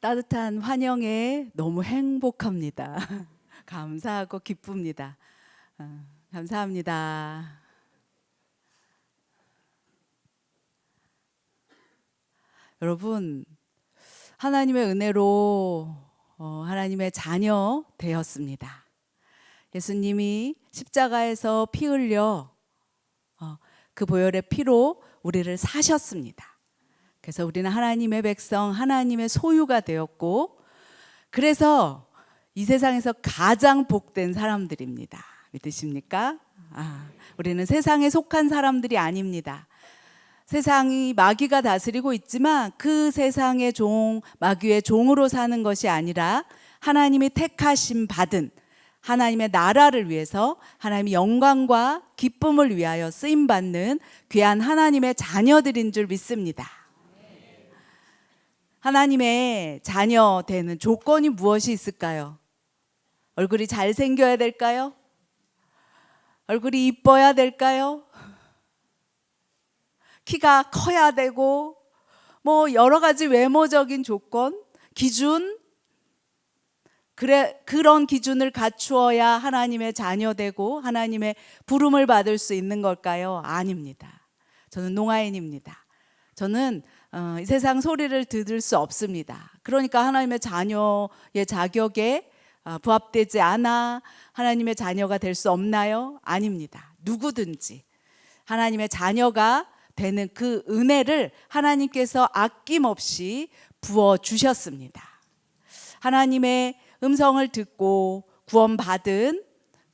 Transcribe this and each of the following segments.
따뜻한 환영에 너무 행복합니다. 감사하고 기쁩니다. 감사합니다. 여러분, 하나님의 은혜로 하나님의 자녀 되었습니다. 예수님이 십자가에서 피 흘려 그 보혈의 피로 우리를 사셨습니다. 그래서 우리는 하나님의 백성, 하나님의 소유가 되었고, 그래서 이 세상에서 가장 복된 사람들입니다. 믿으십니까? 우리는 세상에 속한 사람들이 아닙니다. 세상이 마귀가 다스리고 있지만 그 세상의 종, 마귀의 종으로 사는 것이 아니라 하나님이 택하심 받은 하나님의 나라를 위해서 하나님의 영광과 기쁨을 위하여 쓰임받는 귀한 하나님의 자녀들인 줄 믿습니다. 하나님의 자녀 되는 조건이 무엇이 있을까요? 얼굴이 잘생겨야 될까요? 얼굴이 이뻐야 될까요? 키가 커야 되고 뭐 여러 가지 외모적인 조건, 기준, 그런 기준을 갖추어야 하나님의 자녀 되고 하나님의 부름을 받을 수 있는 걸까요? 아닙니다. 저는 농아인입니다. 저는 이 세상 소리를 들을 수 없습니다. 그러니까 하나님의 자녀의 자격에 부합되지 않아 하나님의 자녀가 될 수 없나요? 아닙니다. 누구든지 하나님의 자녀가 되는 그 은혜를 하나님께서 아낌없이 부어주셨습니다. 하나님의 음성을 듣고 구원받은,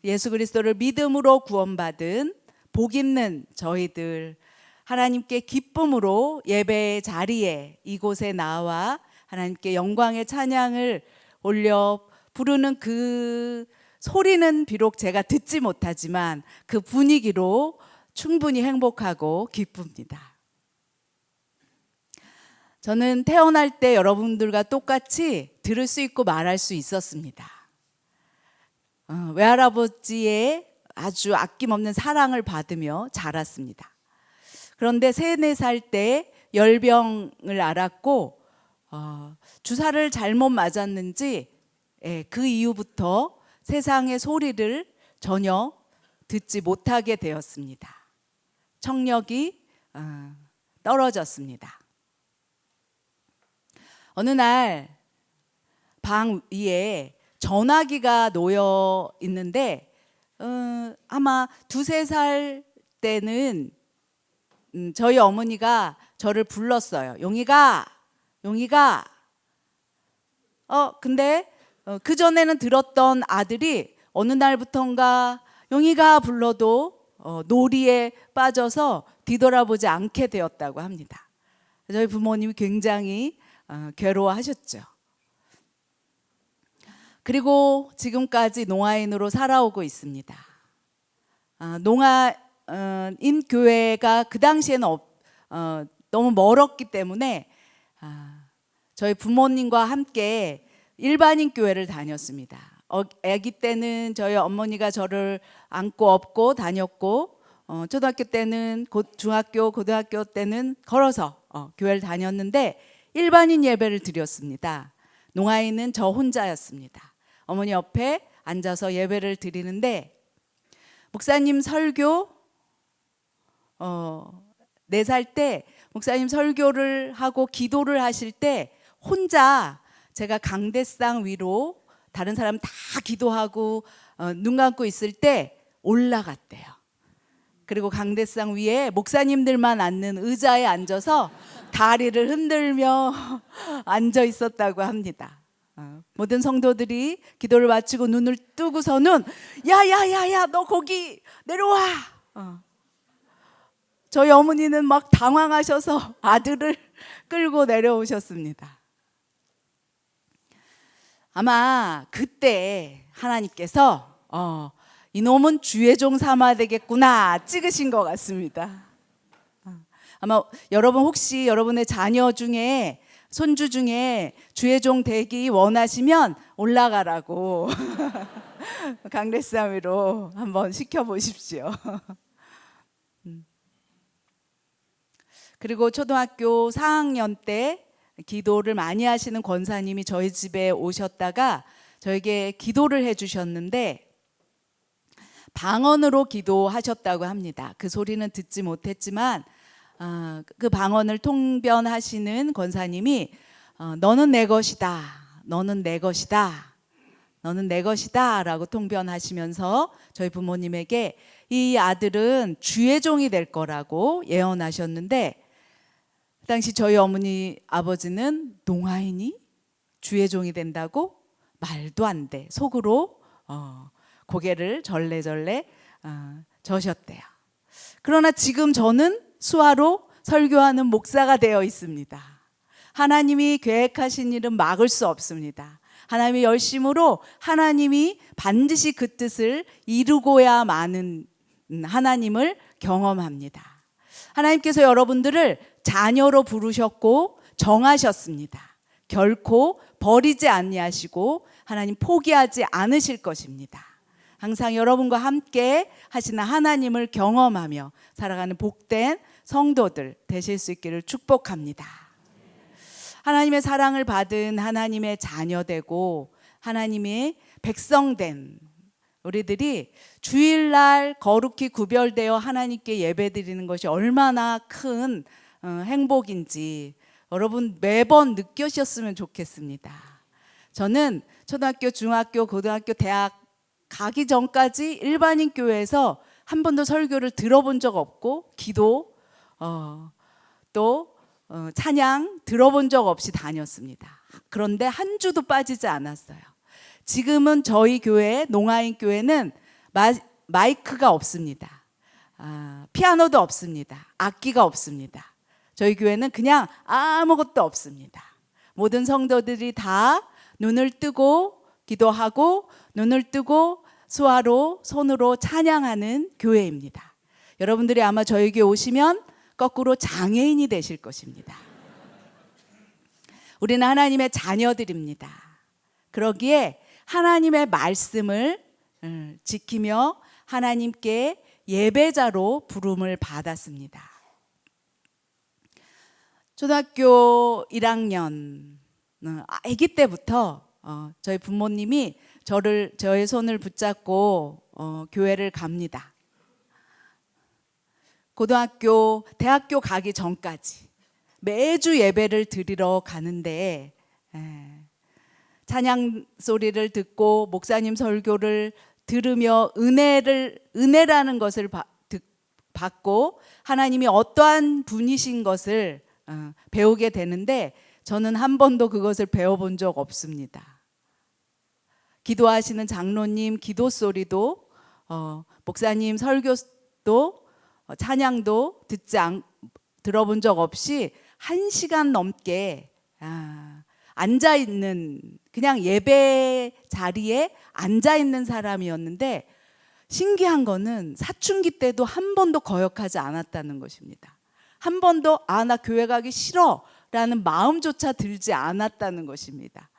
예수 그리스도를 믿음으로 구원받은 복 있는 저희들, 하나님께 기쁨으로 예배의 자리에 이곳에 나와 하나님께 영광의 찬양을 올려 부르는 그 소리는 비록 제가 듣지 못하지만 그 분위기로 충분히 행복하고 기쁩니다. 저는 태어날 때 여러분들과 똑같이 들을 수 있고 말할 수 있었습니다. 외할아버지의 아주 아낌없는 사랑을 받으며 자랐습니다. 그런데 3, 4살 때 열병을 앓았고 주사를 잘못 맞았는지 그 이후부터 세상의 소리를 전혀 듣지 못하게 되었습니다. 청력이 떨어졌습니다. 어느 날 방 위에 전화기가 놓여 있는데 아마 2, 3살 때는 저희 어머니가 저를 불렀어요. 용이가, 용이가. 근데 그전에는 들었던 아들이 어느 날부턴가 용이가 불러도 놀이에 빠져서 뒤돌아보지 않게 되었다고 합니다. 저희 부모님이 굉장히 괴로워하셨죠. 그리고 지금까지 농아인으로 살아오고 있습니다. 농아인 교회가 그 당시에는 너무 멀었기 때문에 저희 부모님과 함께 일반인 교회를 다녔습니다. 아기 때는 저희 어머니가 저를 안고 업고 다녔고, 초등학교 때는 중학교, 고등학교 때는 걸어서 교회를 다녔는데 일반인 예배를 드렸습니다. 농아인은 저 혼자였습니다. 어머니 옆에 앉아서 예배를 드리는데 목사님 설교 4살 때 목사님 설교를 하고 기도를 하실 때 혼자 제가 강대상 위로 다른 사람 다 기도하고 눈 감고 있을 때 올라갔대요. 그리고 강대상 위에 목사님들만 앉는 의자에 앉아서 다리를 흔들며 앉아 있었다고 합니다. 모든 성도들이 기도를 마치고 눈을 뜨고서는 야야야야 너 거기 내려와. 저희 어머니는 막 당황하셔서 아들을 끌고 내려오셨습니다. 아마 그때 하나님께서 이놈은 주의 종 삼아야 되겠구나 찍으신 것 같습니다. 아마 여러분 혹시 여러분의 자녀 중에 손주 중에 주의 종 되기 원하시면 올라가라고 강대상 위로 한번 시켜보십시오. 그리고 초등학교 4학년 때 기도를 많이 하시는 권사님이 저희 집에 오셨다가 저에게 기도를 해주셨는데 방언으로 기도하셨다고 합니다. 그 소리는 듣지 못했지만 그 방언을 통변하시는 권사님이 너는 내 것이다, 너는 내 것이다, 너는 내 것이다 라고 통변하시면서 저희 부모님에게 이 아들은 주의 종이 될 거라고 예언하셨는데, 그 당시 저희 어머니 아버지는 농아인이 주의 종이 된다고? 말도 안 돼. 속으로 고개를 절레절레 저셨대요. 그러나 지금 저는 수화로 설교하는 목사가 되어 있습니다. 하나님이 계획하신 일은 막을 수 없습니다. 하나님의 열심으로 하나님이 반드시 그 뜻을 이루고야 마는 하나님을 경험합니다. 하나님께서 여러분들을 자녀로 부르셨고 정하셨습니다. 결코 버리지 아니하시고 하나님 포기하지 않으실 것입니다. 항상 여러분과 함께 하시는 하나님을 경험하며 살아가는 복된 성도들 되실 수 있기를 축복합니다. 하나님의 사랑을 받은 하나님의 자녀되고 하나님의 백성된 우리들이 주일날 거룩히 구별되어 하나님께 예배드리는 것이 얼마나 큰 행복인지 여러분 매번 느끼셨으면 좋겠습니다. 저는 초등학교, 중학교, 고등학교, 대학 가기 전까지 일반인 교회에서 한 번도 설교를 들어본 적 없고 기도 또 찬양 들어본 적 없이 다녔습니다. 그런데 한 주도 빠지지 않았어요. 지금은 저희 교회, 농아인 교회는 마이크가 없습니다. 피아노도 없습니다. 악기가 없습니다. 저희 교회는 그냥 아무것도 없습니다. 모든 성도들이 다 눈을 뜨고 기도하고 눈을 뜨고 수화로 손으로 찬양하는 교회입니다. 여러분들이 아마 저희 교회 오시면 거꾸로 장애인이 되실 것입니다. 우리는 하나님의 자녀들입니다. 그러기에 하나님의 말씀을 지키며 하나님께 예배자로 부름을 받았습니다. 초등학교 1학년 아기 때부터 저희 부모님이 저의 손을 붙잡고 교회를 갑니다. 고등학교, 대학교 가기 전까지 매주 예배를 드리러 가는데 찬양 소리를 듣고 목사님 설교를 들으며 은혜라는 것을 받고 하나님이 어떠한 분이신 것을 배우게 되는데 저는 한 번도 그것을 배워본 적 없습니다. 기도하시는 장로님 기도 소리도 목사님 설교도 찬양도 들어본 적 없이 1시간 넘게 앉아있는 그냥 예배 자리에 앉아있는 사람이었는데 신기한 거는 사춘기 때도 한 번도 거역하지 않았다는 것입니다. 한 번도 나 교회 가기 싫어 라는 마음조차 들지 않았다는 것입니다.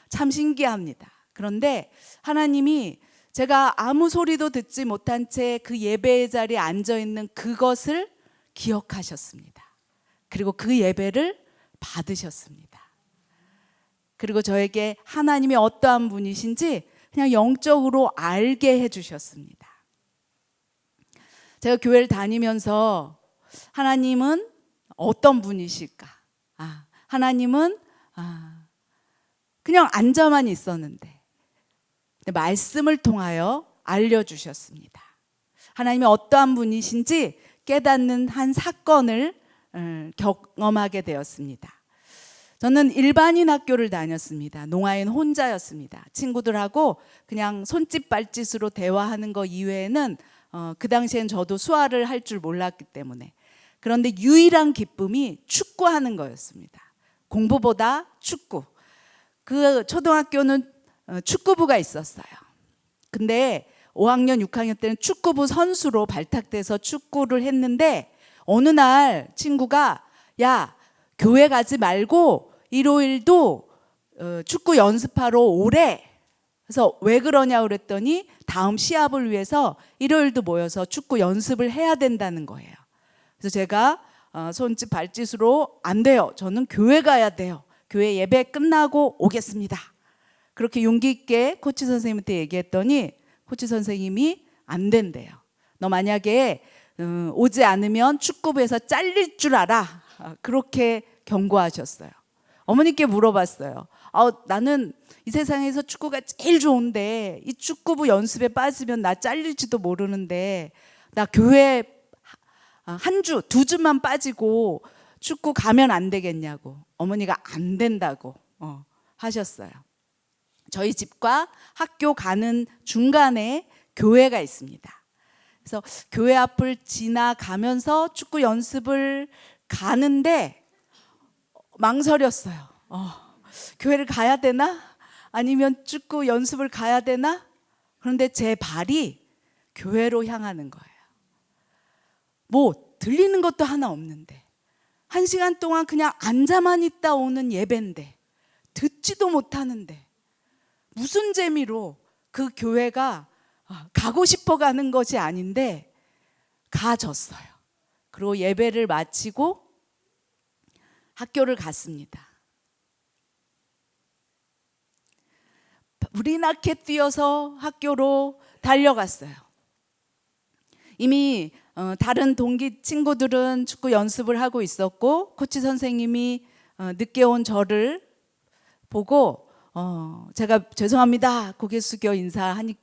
참 신기합니다. 그런데 하나님이 제가 아무 소리도 듣지 못한 채 그 예배의 자리에 앉아있는 그것을 기억하셨습니다. 그리고 그 예배를 받으셨습니다. 그리고 저에게 하나님이 어떠한 분이신지 그냥 영적으로 알게 해주셨습니다. 제가 교회를 다니면서 하나님은 어떤 분이실까? 하나님은 그냥 앉아만 있었는데 말씀을 통하여 알려주셨습니다. 하나님이 어떠한 분이신지 깨닫는 한 사건을 경험하게 되었습니다. 저는 일반인 학교를 다녔습니다. 농아인 혼자였습니다. 친구들하고 그냥 손짓 발짓으로 대화하는 거 이외에는 그 당시엔 저도 수화를 할 줄 몰랐기 때문에. 그런데 유일한 기쁨이 축구하는 거였습니다. 공부보다 축구. 그 초등학교는 축구부가 있었어요. 근데 5학년, 6학년 때는 축구부 선수로 발탁돼서 축구를 했는데 어느 날 친구가 야, 교회 가지 말고 일요일도 축구 연습하러 오래. 그래서 왜 그러냐고 그랬더니 다음 시합을 위해서 일요일도 모여서 축구 연습을 해야 된다는 거예요. 그래서 제가 손짓 발짓으로 안 돼요. 저는 교회 가야 돼요. 교회 예배 끝나고 오겠습니다. 그렇게 용기 있게 코치 선생님한테 얘기했더니 코치 선생님이 안 된대요. 너 만약에 오지 않으면 축구부에서 잘릴 줄 알아. 그렇게 경고하셨어요. 어머니께 물어봤어요. 나는 이 세상에서 축구가 제일 좋은데 이 축구부 연습에 빠지면 나 잘릴지도 모르는데 나 교회 한 주, 두 주만 빠지고 축구 가면 안 되겠냐고. 어머니가 안 된다고 하셨어요. 저희 집과 학교 가는 중간에 교회가 있습니다. 그래서 교회 앞을 지나가면서 축구 연습을 가는데 망설였어요. 교회를 가야 되나? 아니면 축구 연습을 가야 되나? 그런데 제 발이 교회로 향하는 거예요. 뭐 들리는 것도 하나 없는데 1시간 동안 그냥 앉아만 있다 오는 예배인데 듣지도 못하는데 무슨 재미로 그 교회가 가고 싶어 가는 것이 아닌데 가졌어요. 그리고 예배를 마치고 학교를 갔습니다. 불이 나게 뛰어서 학교로 달려갔어요. 이미 다른 동기 친구들은 축구 연습을 하고 있었고 코치 선생님이 늦게 온 저를 보고 제가 죄송합니다 고개 숙여 인사하니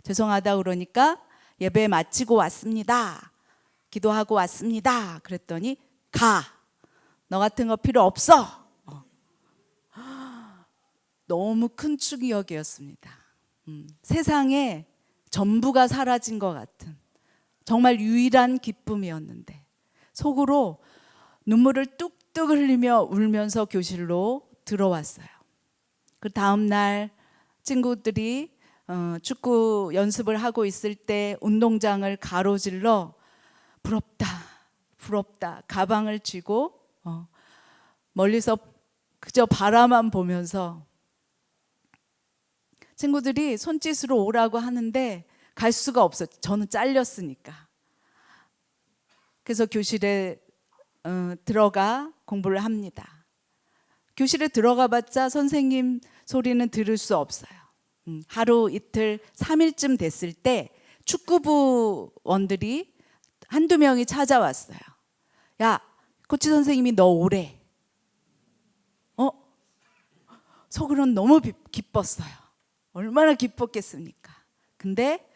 죄송하다 그러니까 예배 마치고 왔습니다. 기도하고 왔습니다. 그랬더니 가. 너 같은 거 필요 없어. 너무 큰 충격이었습니다. 세상에 전부가 사라진 것 같은 정말 유일한 기쁨이었는데 속으로 눈물을 뚝뚝 흘리며 울면서 교실로 들어왔어요. 그 다음 날 친구들이 축구 연습을 하고 있을 때 운동장을 가로질러 부럽다 부럽다 가방을 쥐고 멀리서 그저 바라만 보면서 친구들이 손짓으로 오라고 하는데 갈 수가 없어요. 저는 잘렸으니까. 그래서 교실에 들어가 공부를 합니다. 교실에 들어가 봤자 선생님 소리는 들을 수 없어요. 하루 이틀 3일쯤 됐을 때 축구부원들이 한두 명이 찾아왔어요. 야, 코치 선생님이 너 오래. 속으로는 너무 기뻤어요. 얼마나 기뻤겠습니까? 근데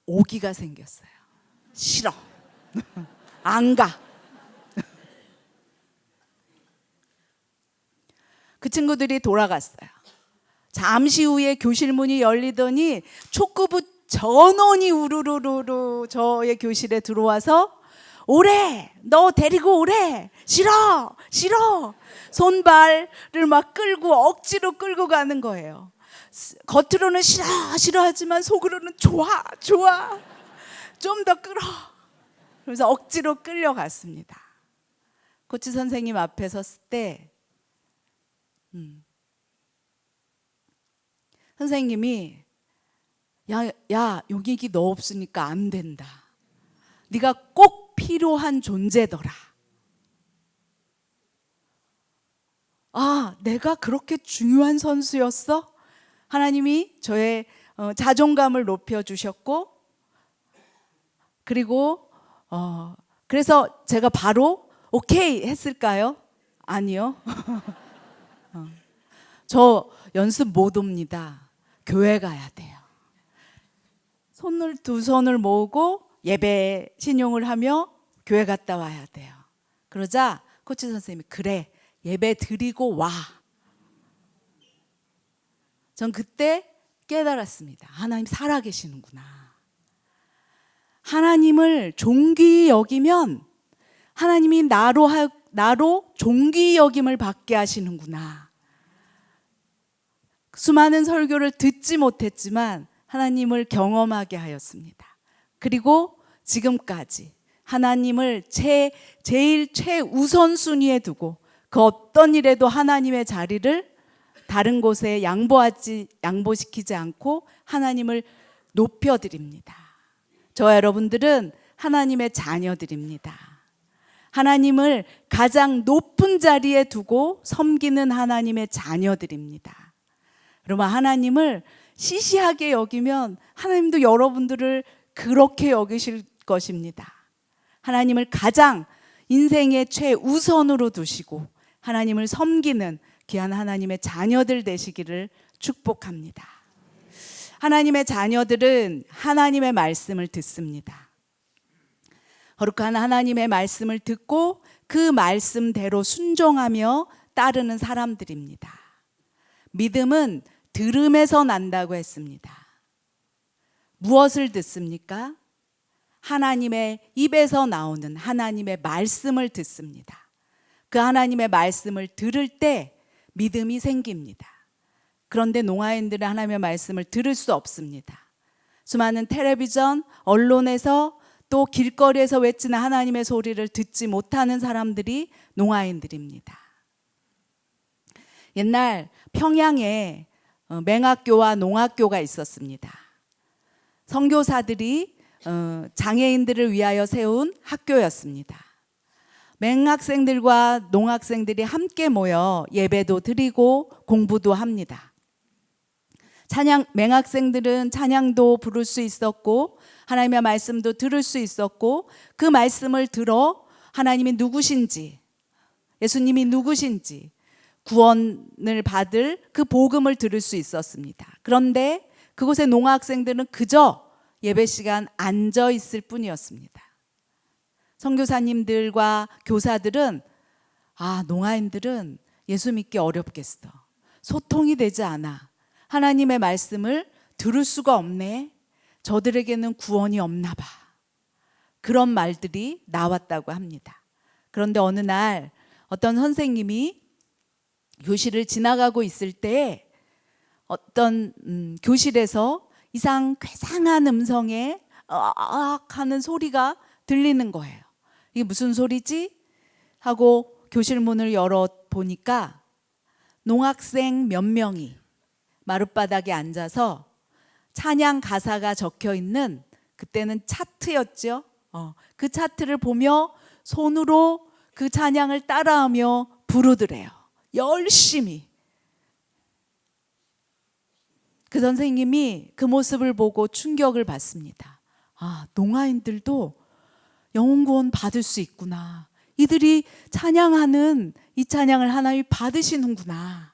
오기가 생겼어요. 싫어. 안 가. 그 친구들이 돌아갔어요. 잠시 후에 교실 문이 열리더니 촉구부 전원이 우르르르 저의 교실에 들어와서 오래, 너 데리고 오래. 싫어, 싫어. 손발을 막 끌고 억지로 끌고 가는 거예요. 겉으로는 싫어, 싫어하지만 속으로는 좋아, 좋아. 좀 더 끌어. 그래서 억지로 끌려갔습니다. 코치 선생님 앞에 섰을 때 선생님이 야, 용익이 너 없으니까 안 된다. 네가 꼭 필요한 존재더라. 내가 그렇게 중요한 선수였어? 하나님이 저의 자존감을 높여주셨고 그리고 그래서 제가 바로 오케이 했을까요? 아니요. 저 연습 못 옵니다. 교회 가야 돼요. 두 손을 모으고 예배 신용을 하며 교회 갔다 와야 돼요. 그러자 코치 선생님이 그래 예배 드리고 와. 전 그때 깨달았습니다. 하나님 살아계시는구나. 하나님을 존귀히 여기면 하나님이 나로 존귀히 여김을 받게 하시는구나. 수많은 설교를 듣지 못했지만 하나님을 경험하게 하였습니다. 그리고 지금까지 하나님을 제일 최우선순위에 두고 그 어떤 일에도 하나님의 자리를 다른 곳에 양보시키지 않고 하나님을 높여드립니다. 저와 여러분들은 하나님의 자녀들입니다. 하나님을 가장 높은 자리에 두고 섬기는 하나님의 자녀들입니다. 여러분, 하나님을 시시하게 여기면 하나님도 여러분들을 그렇게 여기실 것입니다. 하나님을 가장 인생의 최우선으로 두시고 하나님을 섬기는 귀한 하나님의 자녀들 되시기를 축복합니다. 하나님의 자녀들은 하나님의 말씀을 듣습니다. 거룩한 하나님의 말씀을 듣고 그 말씀대로 순종하며 따르는 사람들입니다. 믿음은 들음에서 난다고 했습니다. 무엇을 듣습니까? 하나님의 입에서 나오는 하나님의 말씀을 듣습니다. 그 하나님의 말씀을 들을 때 믿음이 생깁니다. 그런데 농아인들은 하나님의 말씀을 들을 수 없습니다. 수많은 텔레비전, 언론에서 또 길거리에서 외치는 하나님의 소리를 듣지 못하는 사람들이 농아인들입니다. 옛날 평양에 맹학교와 농학교가 있었습니다. 선교사들이 장애인들을 위하여 세운 학교였습니다. 맹학생들과 농학생들이 함께 모여 예배도 드리고 공부도 합니다. 맹학생들은 찬양도 부를 수 있었고 하나님의 말씀도 들을 수 있었고 그 말씀을 들어 하나님이 누구신지, 예수님이 누구신지 구원을 받을 그 복음을 들을 수 있었습니다. 그런데 그곳의 농학생들은 그저 예배 시간 앉아 있을 뿐이었습니다. 선교사님들과 교사들은 농아인들은 예수 믿기 어렵겠어. 소통이 되지 않아. 하나님의 말씀을 들을 수가 없네. 저들에게는 구원이 없나 봐. 그런 말들이 나왔다고 합니다. 그런데 어느 날 어떤 선생님이 교실을 지나가고 있을 때 어떤 교실에서 괴상한 음성에 하는 소리가 들리는 거예요. 이게 무슨 소리지? 하고 교실 문을 열어 보니까 농학생 몇 명이 마룻바닥에 앉아서 찬양 가사가 적혀 있는, 그때는 차트였죠. 그 차트를 보며 손으로 그 찬양을 따라하며 부르더래요. 열심히. 그 선생님이 그 모습을 보고 충격을 받습니다. 농아인들도 영혼구원 받을 수 있구나. 이들이 찬양하는 이 찬양을 하나님이 받으시는구나.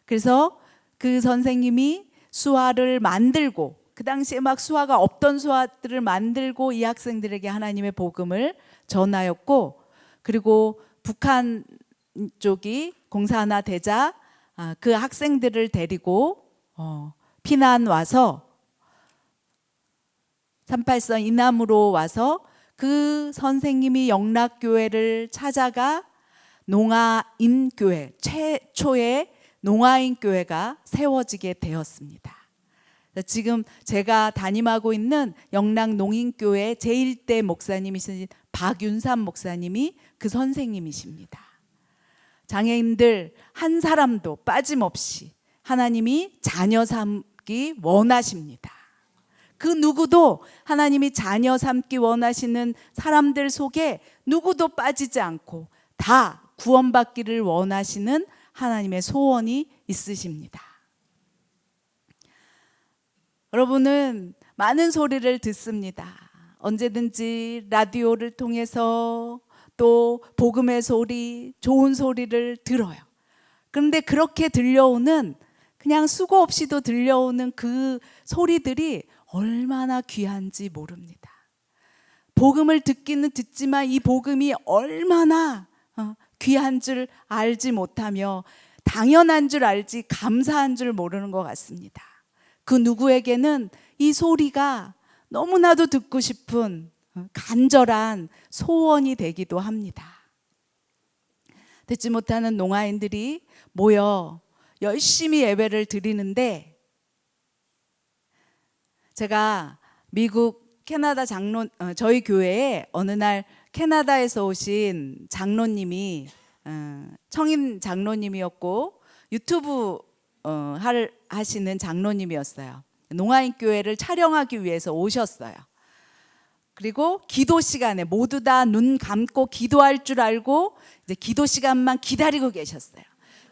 그래서 그 선생님이 수화를 만들고, 그 당시에 막 수화가 없던 수화들을 만들고 이 학생들에게 하나님의 복음을 전하였고, 그리고 북한 쪽이 공사 하나 되자 그 학생들을 데리고 피난 와서 38선 이남으로 와서 그 선생님이 영락교회를 찾아가 농아인교회, 최초의 농아인교회가 세워지게 되었습니다. 지금 제가 담임하고 있는 영락농인교회 제1대 목사님이신 박윤삼 목사님이 그 선생님이십니다. 장애인들 한 사람도 빠짐없이 하나님이 자녀 삼기 원하십니다. 그 누구도 하나님이 자녀 삼기 원하시는 사람들 속에 누구도 빠지지 않고 다 구원받기를 원하시는 하나님의 소원이 있으십니다. 여러분은 많은 소리를 듣습니다. 언제든지 라디오를 통해서 또 복음의 소리, 좋은 소리를 들어요. 그런데 그렇게 들려오는, 그냥 수고 없이도 들려오는 그 소리들이 얼마나 귀한지 모릅니다. 복음을 듣기는 듣지만 이 복음이 얼마나 귀한 줄 알지 못하며 당연한 줄 알지 감사한 줄 모르는 것 같습니다. 그 누구에게는 이 소리가 너무나도 듣고 싶은 간절한 소원이 되기도 합니다. 듣지 못하는 농아인들이 모여 열심히 예배를 드리는데, 제가 미국 캐나다 저희 교회에 어느 날 캐나다에서 오신 장로님이 청임 장로님이었고 유튜브 하시는 장로님이었어요. 농아인 교회를 촬영하기 위해서 오셨어요. 그리고 기도 시간에 모두 다 눈 감고 기도할 줄 알고 이제 기도 시간만 기다리고 계셨어요.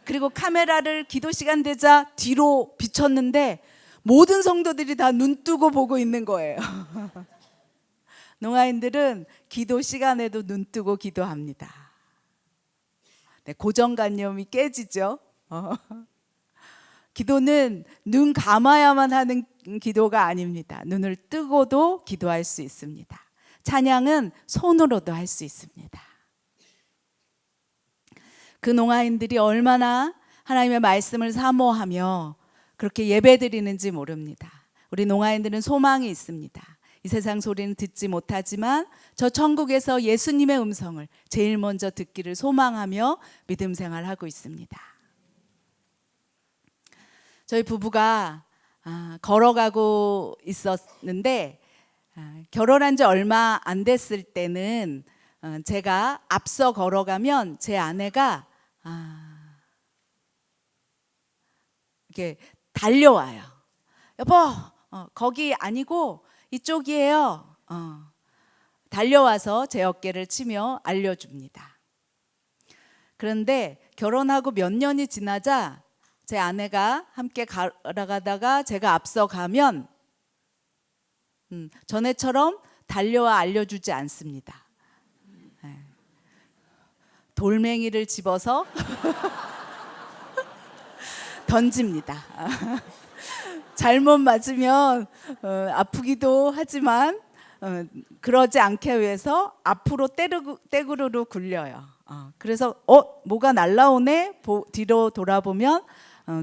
그리고 카메라를 기도 시간 되자 뒤로 비췄는데 모든 성도들이 다 눈 뜨고 보고 있는 거예요. 농아인들은 기도 시간에도 눈 뜨고 기도합니다. 네, 고정관념이 깨지죠. 기도는 눈 감아야만 하는 기도가 아닙니다. 눈을 뜨고도 기도할 수 있습니다. 찬양은 손으로도 할 수 있습니다. 그 농아인들이 얼마나 하나님의 말씀을 사모하며 그렇게 예배드리는지 모릅니다. 우리 농아인들은 소망이 있습니다. 이 세상 소리는 듣지 못하지만 저 천국에서 예수님의 음성을 제일 먼저 듣기를 소망하며 믿음 생활하고 있습니다. 저희 부부가 걸어가고 있었는데 결혼한 지 얼마 안 됐을 때는 제가 앞서 걸어가면 제 아내가 이렇게 달려와요. 여보, 거기 아니고 이쪽이에요. 달려와서 제 어깨를 치며 알려줍니다. 그런데 결혼하고 몇 년이 지나자 제 아내가 함께 걸어가다가 제가 앞서 가면 전에처럼 달려와 알려주지 않습니다. 돌멩이를 집어서 던집니다. 잘못 맞으면 아프기도 하지만 그러지 않게 위해서 앞으로 떼구르르 굴려요. 그래서 뭐가 날라오네? 뒤로 돌아보면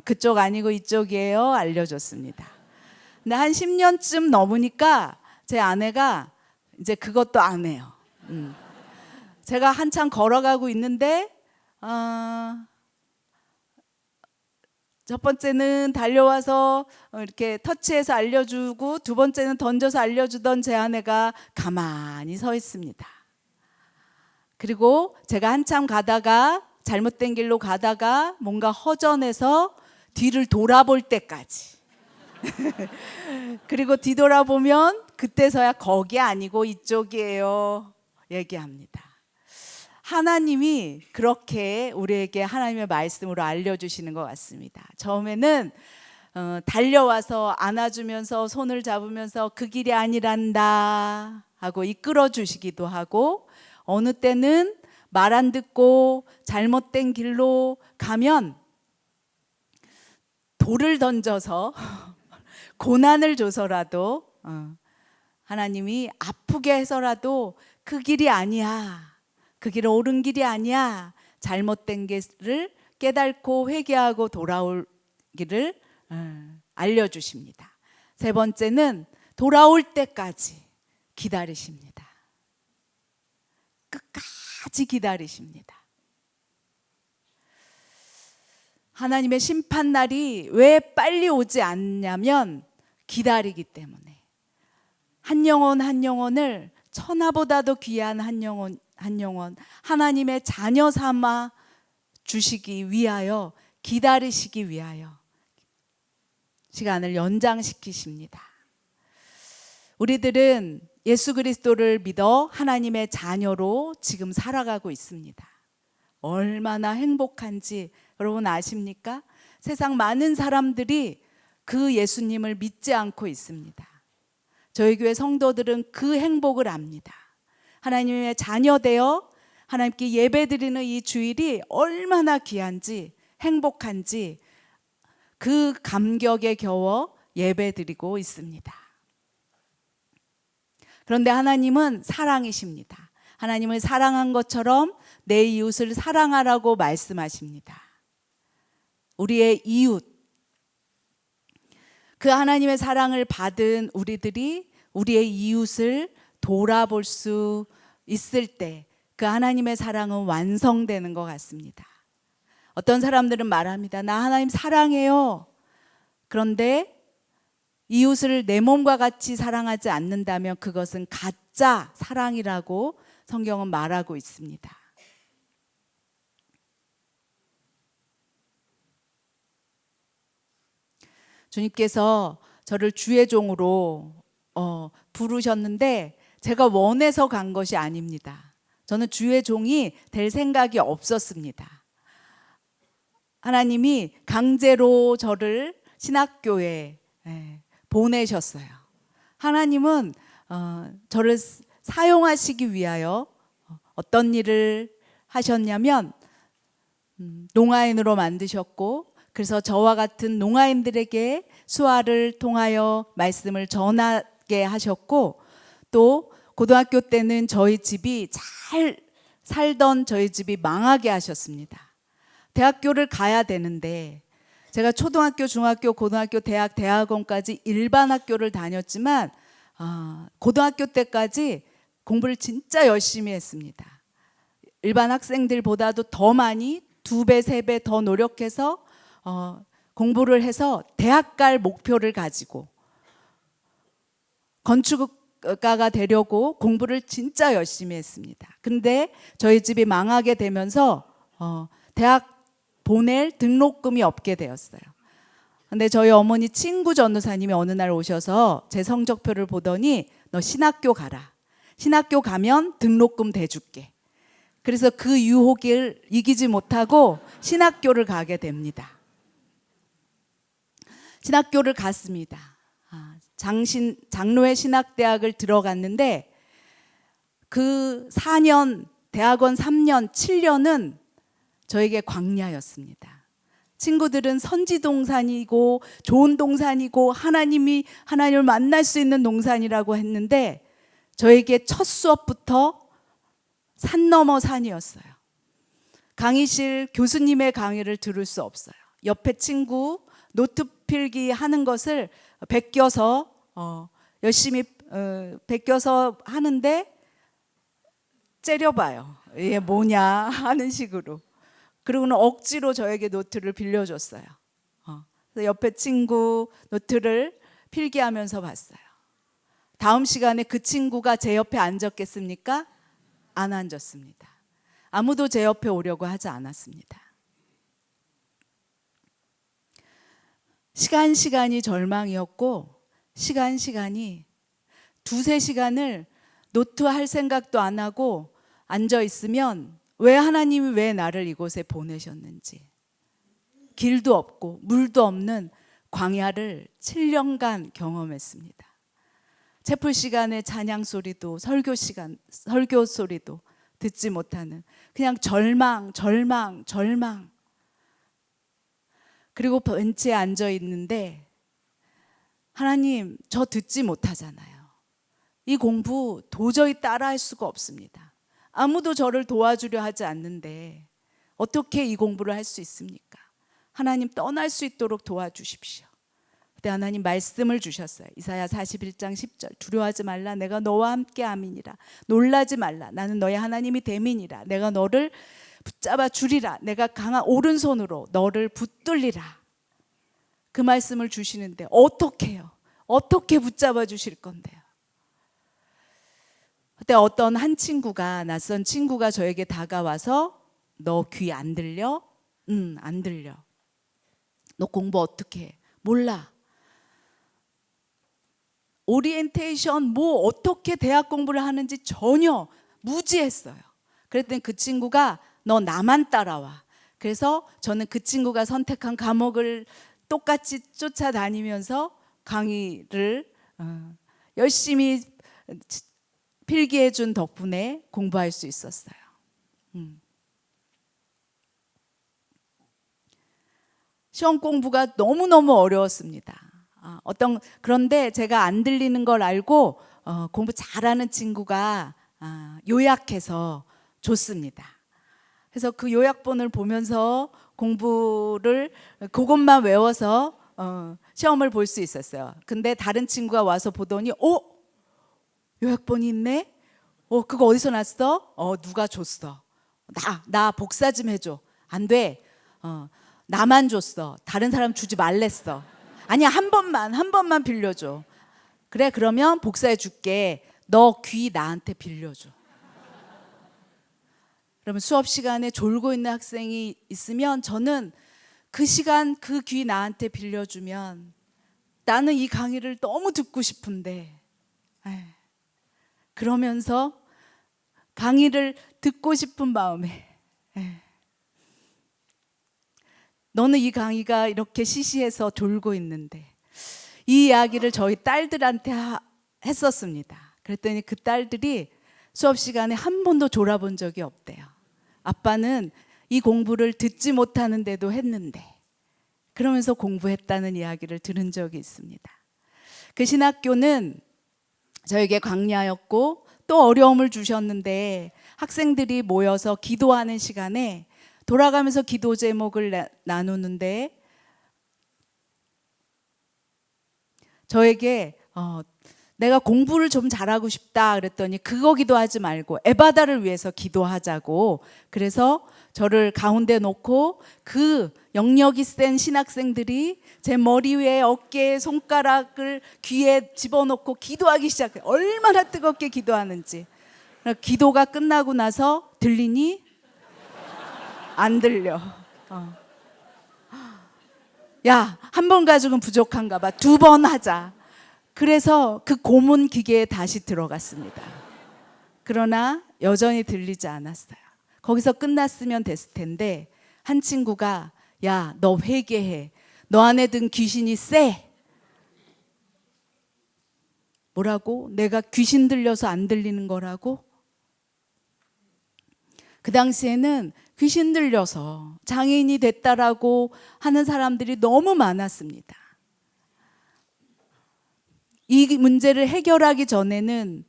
그쪽 아니고 이쪽이에요. 알려줬습니다. 근데 한 10년쯤 넘으니까 제 아내가 이제 그것도 안 해요. 제가 한참 걸어가고 있는데 첫 번째는 달려와서 이렇게 터치해서 알려주고 두 번째는 던져서 알려주던 제 아내가 가만히 서 있습니다. 그리고 제가 한참 가다가 잘못된 길로 가다가 뭔가 허전해서 뒤를 돌아볼 때까지 그리고 뒤돌아보면 그때서야 거기 아니고 이쪽이에요 얘기합니다. 하나님이 그렇게 우리에게 하나님의 말씀으로 알려주시는 것 같습니다. 처음에는 달려와서 안아주면서 손을 잡으면서 그 길이 아니란다 하고 이끌어 주시기도 하고 어느 때는 말 안 듣고 잘못된 길로 가면 돌을 던져서 고난을 줘서라도 하나님이 아프게 해서라도 그 길이 아니야. 그 길은 옳은 길이 아니야. 잘못된 길을 깨닫고 회개하고 돌아올 길을 알려주십니다. 세 번째는 돌아올 때까지 기다리십니다. 끝까지 기다리십니다. 하나님의 심판날이 왜 빨리 오지 않냐면 기다리기 때문에 한 영혼 한 영혼을 천하보다도 귀한 한 영혼 한 영혼 하나님의 자녀 삼아 주시기 위하여 기다리시기 위하여 시간을 연장시키십니다. 우리들은 예수 그리스도를 믿어 하나님의 자녀로 지금 살아가고 있습니다. 얼마나 행복한지 여러분 아십니까? 세상 많은 사람들이 그 예수님을 믿지 않고 있습니다. 저희 교회 성도들은 그 행복을 압니다. 하나님의 자녀 되어 하나님께 예배드리는 이 주일이 얼마나 귀한지 행복한지 그 감격에 겨워 예배드리고 있습니다. 그런데 하나님은 사랑이십니다. 하나님을 사랑한 것처럼 내 이웃을 사랑하라고 말씀하십니다. 우리의 이웃, 그 하나님의 사랑을 받은 우리들이 우리의 이웃을 돌아볼 수 있을 때 그 하나님의 사랑은 완성되는 것 같습니다. 어떤 사람들은 말합니다. 나 하나님 사랑해요. 그런데 이웃을 내 몸과 같이 사랑하지 않는다면 그것은 가짜 사랑이라고 성경은 말하고 있습니다. 주님께서 저를 주의 종으로 부르셨는데 제가 원해서 간 것이 아닙니다. 저는 주의 종이 될 생각이 없었습니다. 하나님이 강제로 저를 신학교에 보내셨어요. 하나님은 저를 사용하시기 위하여 어떤 일을 하셨냐면 농아인으로 만드셨고, 그래서 저와 같은 농아인들에게 수화를 통하여 말씀을 전하게 하셨고, 또 고등학교 때는 저희 집이 잘 살던 저희 집이 망하게 하셨습니다. 대학교를 가야 되는데, 제가 초등학교, 중학교, 고등학교, 대학, 대학원까지 일반 학교를 다녔지만 고등학교 때까지 공부를 진짜 열심히 했습니다. 일반 학생들보다도 더 많이 2배, 3배 더 노력해서 공부를 해서 대학 갈 목표를 가지고 건축가가 되려고 공부를 진짜 열심히 했습니다. 근데 저희 집이 망하게 되면서 대학 보낼 등록금이 없게 되었어요. 근데 저희 어머니 친구 전도사님이 어느 날 오셔서 제 성적표를 보더니 너 신학교 가라. 신학교 가면 등록금 대줄게. 그래서 그 유혹을 이기지 못하고 신학교를 가게 됩니다. 신학교를 갔습니다. 장로회 신학대학을 들어갔는데 그 4년, 대학원 3년, 7년은 저에게 광야였습니다. 친구들은 선지 동산이고 좋은 동산이고 하나님을 만날 수 있는 동산이라고 했는데 저에게 첫 수업부터 산 넘어 산이었어요. 강의실 교수님의 강의를 들을 수 없어요. 옆에 친구 노트 필기 하는 것을 베껴서 열심히 베껴서 하는데 째려봐요. 이게 뭐냐 하는 식으로. 그리고는 억지로 저에게 노트를 빌려줬어요. 그래서 옆에 친구 노트를 필기하면서 봤어요. 다음 시간에 그 친구가 제 옆에 앉았겠습니까? 안 앉았습니다. 아무도 제 옆에 오려고 하지 않았습니다. 시간이 절망이었고, 시간이 2-3시간을 노트 할 생각도 안 하고 앉아 있으면 왜 하나님이 왜 나를 이곳에 보내셨는지, 길도 없고 물도 없는 광야를 7년간 경험했습니다. 채플 시간에 찬양 소리도 설교 소리도 듣지 못하는 그냥 절망. 그리고 벤치에 앉아 있는데 하나님, 저 듣지 못하잖아요. 이 공부 도저히 따라할 수가 없습니다. 아무도 저를 도와주려 하지 않는데 어떻게 이 공부를 할 수 있습니까? 하나님, 떠날 수 있도록 도와주십시오. 그때 하나님 말씀을 주셨어요. 이사야 41장 10절. 두려워하지 말라. 내가 너와 함께 함이니라. 놀라지 말라. 나는 너의 하나님이 됨이니라. 내가 너를 붙잡아 주리라. 내가 강한 오른손으로 너를 붙들리라. 그 말씀을 주시는데 어떻게 해요? 어떻게 붙잡아 주실 건데요? 그때 어떤 한 친구가, 낯선 친구가 저에게 다가와서 너 귀 안 들려? 응, 안 들려. 너 공부 어떻게 해? 몰라. 오리엔테이션 뭐 어떻게 대학 공부를 하는지 전혀 무지했어요. 그랬더니 그 친구가 너 나만 따라와. 그래서 저는 그 친구가 선택한 과목을 똑같이 쫓아다니면서 강의를 열심히 필기해 준 덕분에 공부할 수 있었어요. 시험 공부가 너무너무 어려웠습니다. 그런데 제가 안 들리는 걸 알고 공부 잘하는 친구가 요약해서 줬습니다. 그래서 그 요약본을 보면서 공부를 그것만 외워서 시험을 볼 수 있었어요. 근데 다른 친구가 와서 보더니 요약본이 있네? 그거 어디서 났어? 누가 줬어? 나 복사 좀 해줘. 안 돼. 나만 줬어. 다른 사람 주지 말랬어. 아니야, 한 번만 빌려줘. 그래, 그러면 복사해 줄게. 너 귀 나한테 빌려줘. 그러면 수업 시간에 졸고 있는 학생이 있으면 저는 그 시간 그 귀 나한테 빌려주면 나는 이 강의를 너무 듣고 싶은데 그러면서 강의를 듣고 싶은 마음에 너는 이 강의가 이렇게 시시해서 돌고 있는데, 이 이야기를 저희 딸들한테 했었습니다. 그랬더니 그 딸들이 수업 시간에 한 번도 졸아본 적이 없대요. 아빠는 이 공부를 듣지 못하는데도 했는데, 그러면서 공부했다는 이야기를 들은 적이 있습니다. 그 신학교는 저에게 광야였고 또 어려움을 주셨는데, 학생들이 모여서 기도하는 시간에 돌아가면서 기도 제목을 나누는데 저에게 내가 공부를 좀 잘하고 싶다 그랬더니 그거 기도하지 말고 에바다를 위해서 기도하자고, 그래서 저를 가운데 놓고 그 영역이 센 신학생들이 제 머리 위에 어깨에 손가락을 귀에 집어넣고 기도하기 시작해요. 얼마나 뜨겁게 기도하는지. 기도가 끝나고 나서 들리니? 안 들려. 야, 한 번 가지고는 부족한가 봐. 2번 하자. 그래서 그 고문 기계에 다시 들어갔습니다. 그러나 여전히 들리지 않았어요. 거기서 끝났으면 됐을 텐데 한 친구가 야, 너 회개해. 너 안에 든 귀신이 세. 뭐라고? 내가 귀신 들려서 안 들리는 거라고? 그 당시에는 귀신 들려서 장애인이 됐다라고 하는 사람들이 너무 많았습니다. 이 문제를 해결하기 전에는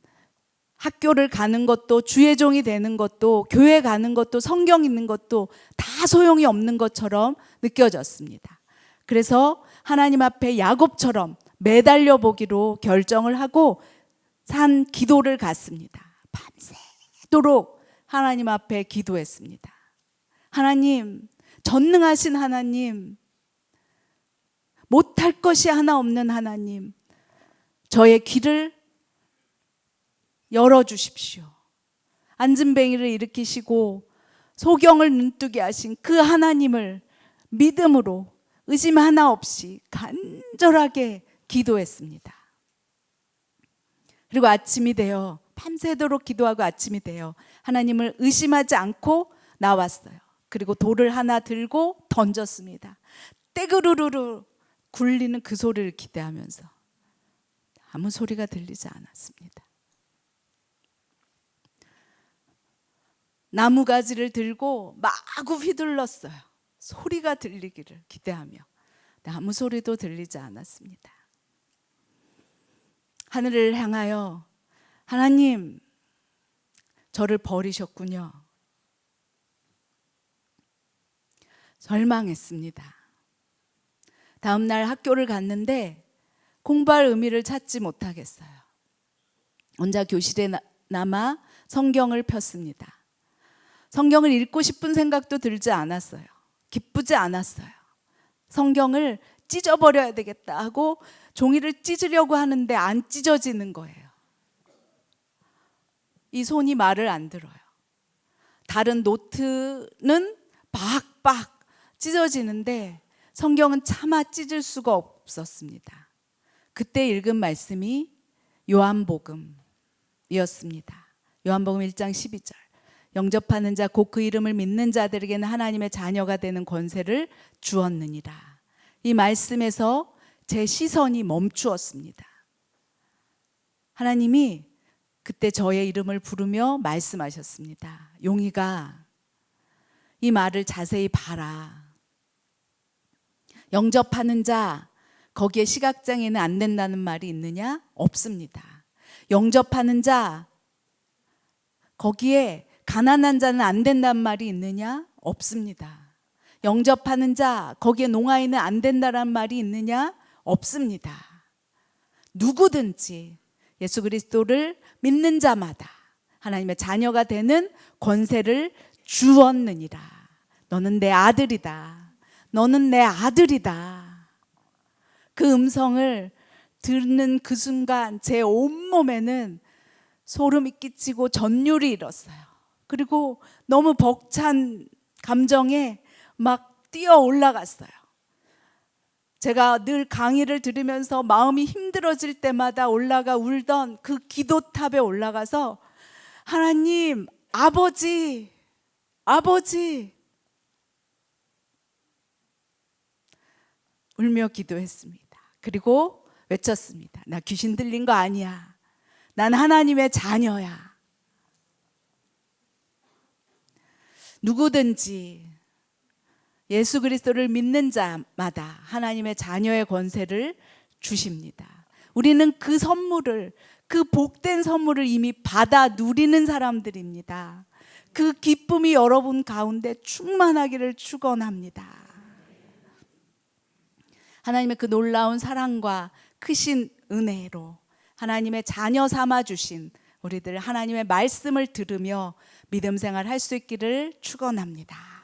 학교를 가는 것도, 주의 종이 되는 것도, 교회 가는 것도, 성경 읽는 것도 다 소용이 없는 것처럼 느껴졌습니다. 그래서 하나님 앞에 야곱처럼 매달려 보기로 결정을 하고 산 기도를 갔습니다. 밤새도록 하나님 앞에 기도했습니다. 하나님, 전능하신 하나님, 못할 것이 하나 없는 하나님, 저의 귀를 열어주십시오. 안진뱅이를 일으키시고 소경을 눈뜨게 하신 그 하나님을 믿음으로 의심 하나 없이 간절하게 기도했습니다. 그리고 아침이 되어 밤새도록 기도하고 아침이 되어 하나님을 의심하지 않고 나왔어요. 그리고 돌을 하나 들고 던졌습니다. 떼그르르르 굴리는 그 소리를 기대하면서 아무 소리가 들리지 않았습니다. 나무가지를 들고 마구 휘둘렀어요. 소리가 들리기를 기대하며. 아무 소리도 들리지 않았습니다. 하늘을 향하여 하나님, 저를 버리셨군요. 절망했습니다. 다음 날 학교를 갔는데 공부할 의미를 찾지 못하겠어요. 혼자 교실에 남아 성경을 폈습니다. 성경을 읽고 싶은 생각도 들지 않았어요. 기쁘지 않았어요. 성경을 찢어버려야 되겠다 하고 종이를 찢으려고 하는데 안 찢어지는 거예요. 이 손이 말을 안 들어요. 다른 노트는 박박 찢어지는데 성경은 차마 찢을 수가 없었습니다. 그때 읽은 말씀이 요한복음이었습니다. 요한복음 1장 12절. 영접하는 자 곧 그 이름을 믿는 자들에게는 하나님의 자녀가 되는 권세를 주었느니라. 이 말씀에서 제 시선이 멈추었습니다. 하나님이 그때 저의 이름을 부르며 말씀하셨습니다. 용이가 이 말을 자세히 봐라. 영접하는 자 거기에 시각장애는 안 된다는 말이 있느냐? 없습니다. 영접하는 자 거기에 가난한 자는 안 된다는 말이 있느냐? 없습니다. 영접하는 자 거기에 농아인은 안 된다는 말이 있느냐? 없습니다. 누구든지 예수 그리스도를 믿는 자마다 하나님의 자녀가 되는 권세를 주었느니라. 너는 내 아들이다. 너는 내 아들이다. 그 음성을 듣는 그 순간 제 온몸에는 소름이 끼치고 전율이 일었어요. 그리고 너무 벅찬 감정에 막 뛰어 올라갔어요. 제가 늘 강의를 들으면서 마음이 힘들어질 때마다 올라가 울던 그 기도탑에 올라가서 하나님, 아버지, 아버지 울며 기도했습니다. 그리고 외쳤습니다. 나 귀신 들린 거 아니야. 난 하나님의 자녀야. 누구든지 예수 그리스도를 믿는 자마다 하나님의 자녀의 권세를 주십니다. 우리는 그 선물을, 그 복된 선물을 이미 받아 누리는 사람들입니다. 그 기쁨이 여러분 가운데 충만하기를 축원합니다. 하나님의 그 놀라운 사랑과 크신 은혜로 하나님의 자녀 삼아 주신 우리들 하나님의 말씀을 들으며 믿음 생활 할 수 있기를 축원합니다.